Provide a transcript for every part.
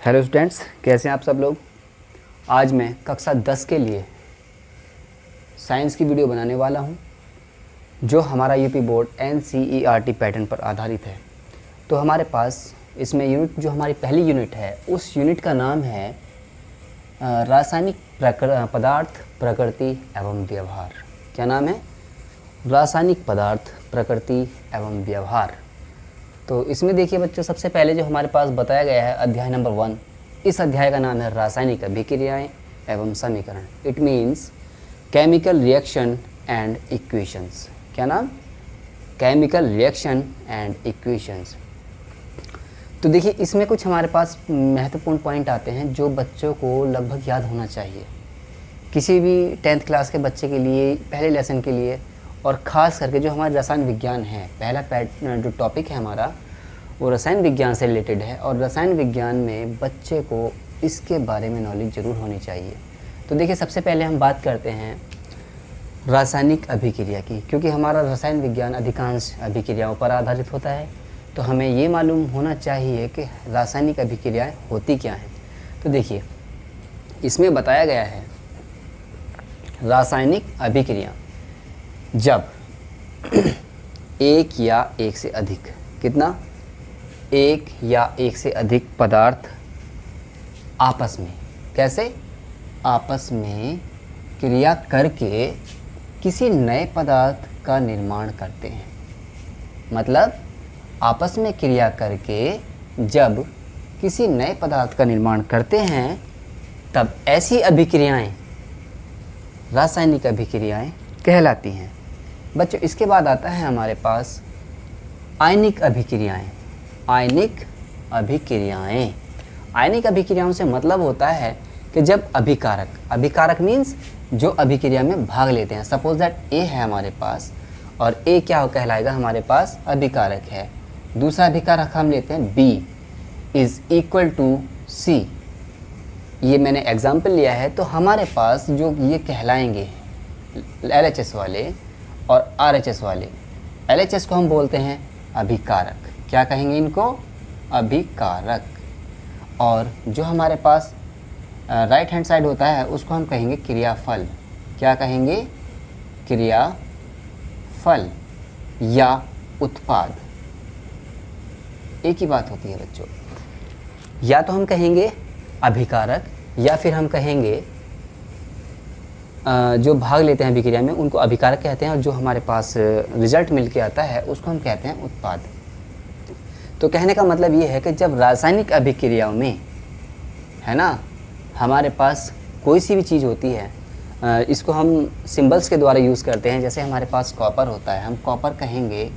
Hello students, कैसे हैं आप सब लोग। आज मैं कक्षा 10 के लिए साइंस की वीडियो बनाने वाला हूं, जो हमारा यूपी बोर्ड NCERT पैटर्न पर आधारित है। तो हमारे पास इसमें यूनिट, जो हमारी पहली यूनिट है, उस यूनिट का नाम है रासायनिक पदार्थ, प्रकृति एवं व्यवहार। क्या नाम है? रासायनिक पदार्थ, प्रकृति एवं व्यवहार। तो इसमें देखिए बच्चों, सबसे पहले जो हमारे पास बताया गया है अध्याय नंबर 1, इस अध्याय का नाम है रासायनिक अभिक्रियाएं एवं समीकरण। It means chemical reaction and equations. क्या नाम? Chemical reaction and equations. तो देखिए, इसमें कुछ हमारे पास महत्वपूर्ण पॉइंट आते हैं जो बच्चों को लगभग याद होना चाहिए, किसी भी 10th क्लास के बच्चे के लिए, पहले लेसन के लिए, और ख़ास करके जो हमारा रसायन विज्ञान है, पहला जो टॉपिक है हमारा वो रसायन विज्ञान से रिलेटेड है, और रसायन विज्ञान में बच्चे को इसके बारे में नॉलेज ज़रूर होनी चाहिए। तो देखिए, सबसे पहले हम बात करते हैं रासायनिक अभिक्रिया की, क्योंकि हमारा रसायन विज्ञान अधिकांश अभिक्रियाओं पर आधारित होता है। तो हमें ये मालूम होना चाहिए कि रासायनिक अभिक्रियाएँ होती क्या हैं। तो देखिए, इसमें बताया गया है रासायनिक अभिक्रिया जब एक या एक से अधिक, कितना? एक या एक से अधिक पदार्थ आपस में, कैसे? आपस में क्रिया करके किसी नए पदार्थ का निर्माण करते हैं। मतलब आपस में क्रिया करके जब किसी नए पदार्थ का निर्माण करते हैं, तब ऐसी अभिक्रियाएं रासायनिक अभिक्रियाएं कहलाती हैं। बच्चों, इसके बाद आता है हमारे पास आयनिक अभिक्रियाएं। आयनिक अभिक्रियाएं, आयनिक अभिक्रियाओं से मतलब होता है कि जब अभिकारक मीन्स जो अभिक्रिया में भाग लेते हैं। सपोज दैट ए है हमारे पास, और ए क्या कहलाएगा? हमारे पास अभिकारक है। दूसरा अभिकारक हम लेते हैं B is equal to C। ये मैंने एग्जाम्पल लिया है। तो हमारे पास जो ये कहलाएंगे LHS वाले और RHS वाले, LHS को हम बोलते हैं अभिकारक। क्या कहेंगे इनको? अभिकारक। और जो हमारे पास राइट हैंड साइड होता है, उसको हम कहेंगे क्रियाफल। क्या कहेंगे? क्रियाफल या उत्पाद। एक ही बात होती है बच्चों। या तो हम कहेंगे अभिकारक, या फिर हम कहेंगे जो भाग लेते हैं अभिक्रिया में उनको अभिकारक कहते हैं, और जो हमारे पास रिजल्ट मिल के आता है उसको हम कहते हैं उत्पाद। तो कहने का मतलब ये है कि जब रासायनिक अभिक्रियाओं में, है ना, हमारे पास कोई सी भी चीज़ होती है, इसको हम सिंबल्स के द्वारा यूज़ करते हैं। जैसे हमारे पास कॉपर होता है, हम कॉपर कहेंगे,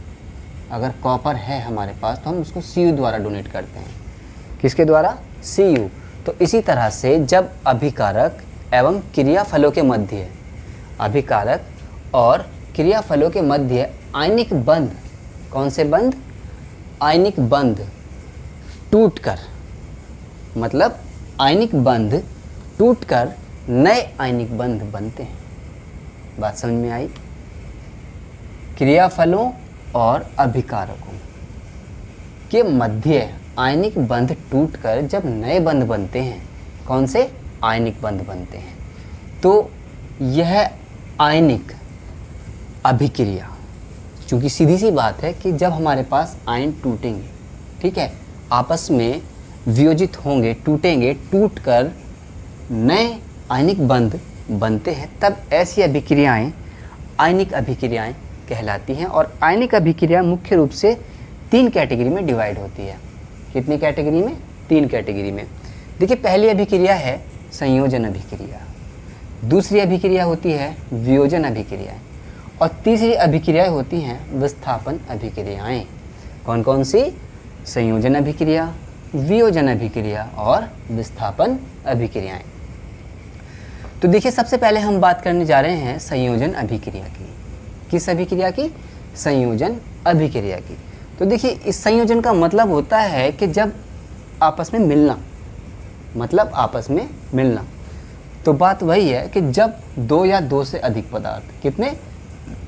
अगर कॉपर है हमारे पास तो हम उसको Cu द्वारा डोनेट करते हैं। किसके द्वारा? Cu। तो इसी तरह से जब अभिकारक एवं क्रियाफलों के मध्य, अभिकारक और क्रियाफलों के मध्य आयनिक बंध, कौन से बंध? आयनिक बंध टूटकर, मतलब आयनिक बंध टूटकर नए आयनिक बंध बनते हैं। बात समझ में आई? क्रियाफलों और अभिकारकों के मध्य आयनिक बंध टूटकर जब नए बंध बनते हैं, कौन से? आयनिक बंध बनते हैं। तो यह आयनिक अभिक्रिया, क्योंकि सीधी सी बात है कि जब हमारे पास आयन टूटेंगे, ठीक है, आपस में वियोजित होंगे, टूटेंगे, टूटकर नए आयनिक बंध बनते हैं, तब ऐसी अभिक्रियाएं आयनिक अभिक्रियाएं कहलाती हैं। और आयनिक अभिक्रिया मुख्य रूप से 3 कैटेगरी में डिवाइड होती है। कितनी कैटेगरी में? 3 कैटेगरी में। देखिए, पहली अभिक्रिया है संयोजन अभिक्रिया, दूसरी अभिक्रिया होती है वियोजन अभिक्रियाएं, और तीसरी अभिक्रियाएं होती हैं विस्थापन अभिक्रियाएं। कौन कौन सी? संयोजन अभिक्रिया, वियोजन अभिक्रिया और विस्थापन अभिक्रियाएं। तो देखिए, सबसे पहले हम बात करने जा रहे हैं संयोजन अभिक्रिया की। किस अभिक्रिया की? संयोजन अभिक्रिया की। तो देखिए, इस संयोजन का मतलब होता है कि जब आपस में मिलना, मतलब आपस में मिलना। तो बात वही है कि जब 2 या 2 से अधिक पदार्थ, कितने?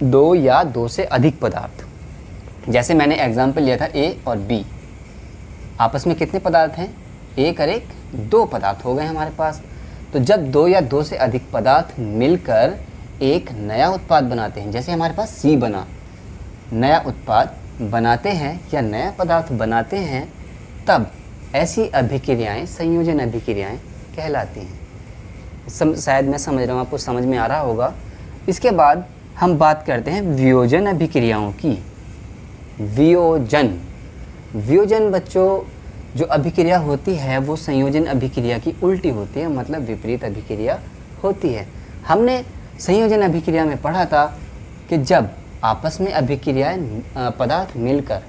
2 या 2 से अधिक पदार्थ, जैसे मैंने एग्जाम्पल लिया था A और B, आपस में कितने पदार्थ हैं? एक और एक दो पदार्थ हो गए हमारे पास। तो जब दो या दो से अधिक पदार्थ मिलकर एक नया उत्पाद बनाते हैं, जैसे हमारे पास सी बना, नया उत्पाद बनाते हैं या नया पदार्थ बनाते हैं, तब ऐसी अभिक्रियाएं संयोजन अभिक्रियाएं कहलाती हैं। शायद मैं समझ रहा हूँ, आपको समझ में आ रहा होगा। इसके बाद हम बात करते हैं वियोजन अभिक्रियाओं की। वियोजन बच्चों, जो अभिक्रिया होती है वो संयोजन अभिक्रिया की उल्टी होती है, मतलब विपरीत अभिक्रिया होती है। हमने संयोजन अभिक्रिया में पढ़ा था कि जब आपस में अभिक्रियाएं पदार्थ मिलकर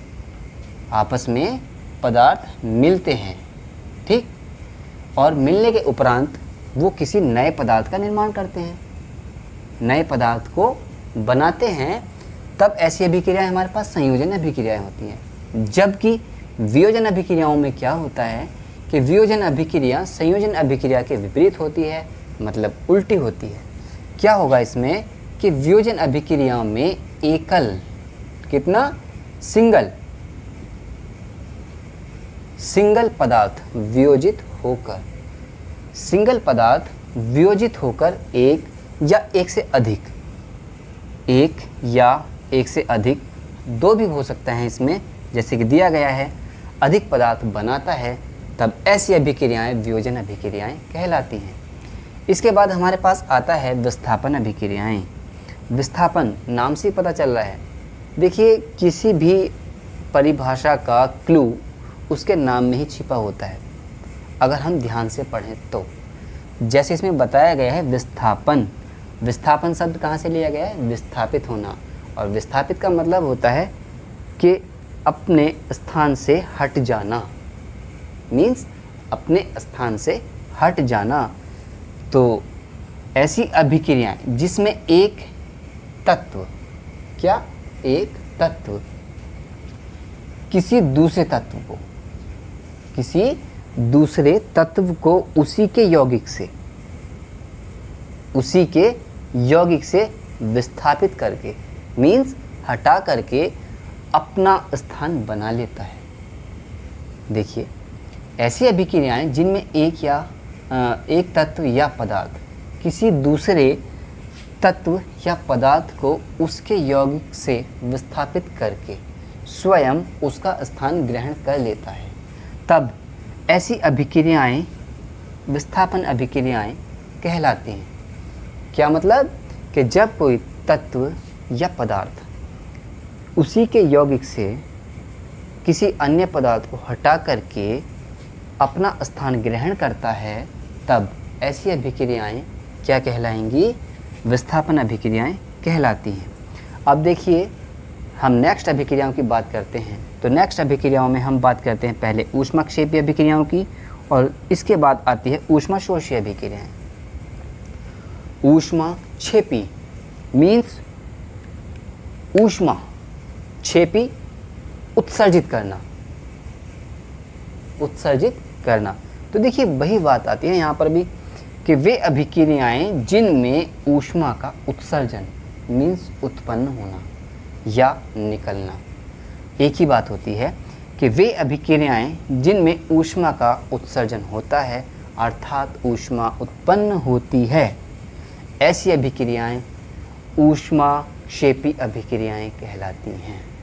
आपस में पदार्थ मिलते हैं, ठीक, और मिलने के उपरांत वो किसी नए पदार्थ का निर्माण करते हैं, नए पदार्थ को बनाते हैं, तब ऐसी अभिक्रियाएं हमारे पास संयोजन अभिक्रियाएं होती हैं। जबकि वियोजन अभिक्रियाओं में क्या होता है कि वियोजन अभिक्रिया संयोजन अभिक्रिया के विपरीत होती है, मतलब उल्टी होती है। क्या होगा इसमें कि वियोजन अभिक्रियाओं में एकल, कितना, सिंगल पदार्थ वियोजित होकर एक या एक से अधिक, दो भी हो सकता है इसमें, जैसे कि दिया गया है, अधिक पदार्थ बनाता है, तब ऐसी अभिक्रियाएं वियोजन अभिक्रियाएं कहलाती हैं। इसके बाद हमारे पास आता है विस्थापन अभिक्रियाएं। विस्थापन नाम से पता चल रहा है। देखिए, किसी भी परिभाषा का क्लू उसके नाम में ही छिपा होता है, अगर हम ध्यान से पढ़ें तो। जैसे इसमें बताया गया है विस्थापन, विस्थापन शब्द कहाँ से लिया गया है, विस्थापित होना, और विस्थापित का मतलब होता है कि अपने स्थान से हट जाना, मीन्स अपने स्थान से हट जाना। तो ऐसी अभिक्रियाएं जिसमें एक तत्व, क्या, एक तत्व किसी दूसरे तत्व को उसी के यौगिक से विस्थापित करके, मीन्स हटा करके अपना स्थान बना लेता है। देखिए, ऐसी अभिक्रियाएं जिनमें एक तत्व या पदार्थ किसी दूसरे तत्व या पदार्थ को उसके यौगिक से विस्थापित करके स्वयं उसका स्थान ग्रहण कर लेता है, तब ऐसी अभिक्रियाएं विस्थापन अभिक्रियाएं कहलाती हैं। क्या मतलब कि जब कोई तत्व या पदार्थ उसी के यौगिक से किसी अन्य पदार्थ को हटा करके अपना स्थान ग्रहण करता है, तब ऐसी अभिक्रियाएं क्या कहलाएंगी, विस्थापन अभिक्रियाएं कहलाती हैं। अब देखिए, हम नेक्स्ट अभिक्रियाओं की बात करते हैं। तो नेक्स्ट अभिक्रियाओं में हम बात करते हैं पहले ऊष्माक्षेपी अभिक्रियाओं की, और इसके बाद आती है ऊष्माशोषी अभिक्रियाएं। ऊष्माक्षेपी मीन्स ऊष्मा, क्षेपी उत्सर्जित करना। तो देखिए, वही बात आती है यहाँ पर भी कि वे अभिक्रियाएं जिनमें ऊष्मा का उत्सर्जन मीन्स उत्पन्न होना या निकलना, एक ही बात होती है कि वे अभिक्रियाएं जिनमें ऊष्मा का उत्सर्जन होता है, अर्थात ऊष्मा उत्पन्न होती है, ऐसी अभिक्रियाएं ऊष्माक्षेपी अभिक्रियाएं कहलाती हैं।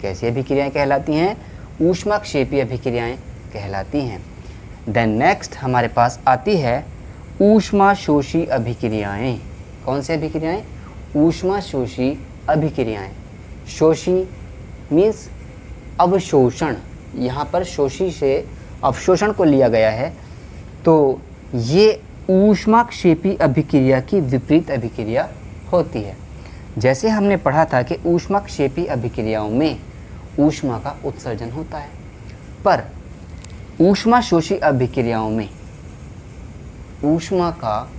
कैसी अभिक्रियाएं कहलाती हैं, ऊष्माक्षेपी अभिक्रियाएं कहलाती हैं। देन नेक्स्ट हमारे पास आती है ऊष्माशोषी अभिक्रियाएं। कौन सी अभिक्रियाएं, ऊष्माशोषी अभिक्रियाएं। शोषी मीन्स अवशोषण, यहाँ पर शोषी से अवशोषण को लिया गया है, तो ये ऊष्माक्षेपी अभिक्रिया की विपरीत अभिक्रिया होती है। जैसे हमने पढ़ा था कि ऊष्माक्षेपी अभिक्रियाओं में ऊष्मा का उत्सर्जन होता है, पर ऊष्माशोषी अभिक्रियाओं में ऊष्मा का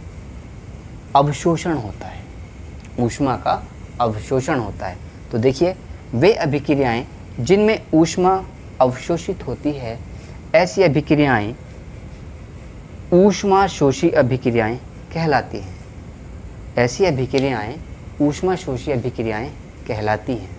अवशोषण होता है। तो देखिए, वे अभिक्रियाएं जिनमें ऊष्मा अवशोषित होती है, ऐसी अभिक्रियाएं ऊष्माशोषी अभिक्रियाएं कहलाती हैं। ऐसी अभिक्रियाएं ऊष्माशोषी अभिक्रियाएं कहलाती हैं।